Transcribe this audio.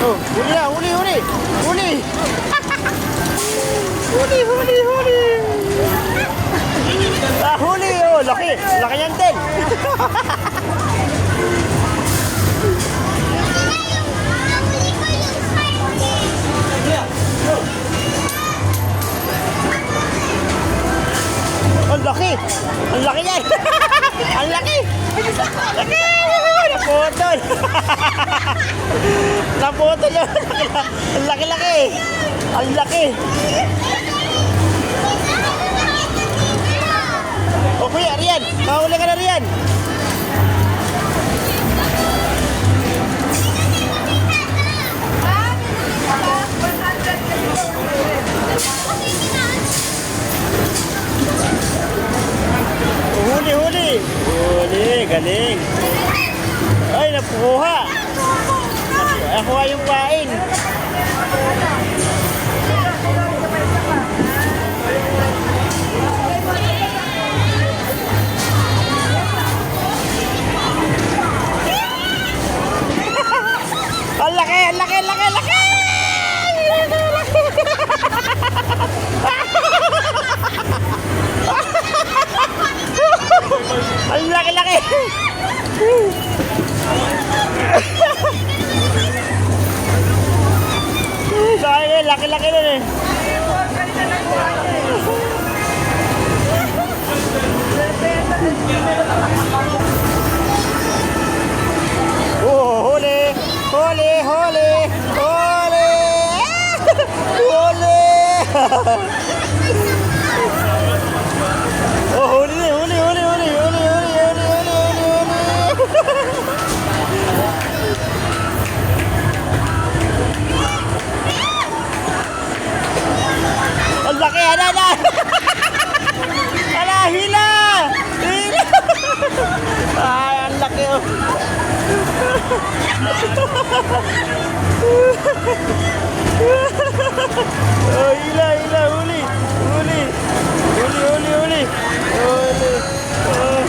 Oh, huli na, huli, huli. Huli. Huli, huli, huli. Ah, huli. Oh, laki. Laki yan din. Ang laki. Ang laki yan. Ang laki. Laki. Naputol. Naputol yun. Ang laki-laki. Ang laki. O kuya, Rian. Mahuli ka na, Rian. Huli, huli. Huli, galing. Ay, napukuha. Nakuha yung pain. Ang laki, ang laki, ang laki, ang laki! Ang laki-laki! Sayang, laki-laki nun eh. Oh, huli! Huli! Huli! Huli! Huli! Oh, huli! Huli! Huli! Huli! Huli! Huli! Huli! Huli! Ang laki! Ano! Ano! Ala! Hila! Hila! Ay, ang laki oh! Oh, hila, hila, huli, huli, huli, huli, huli, huli. Oh.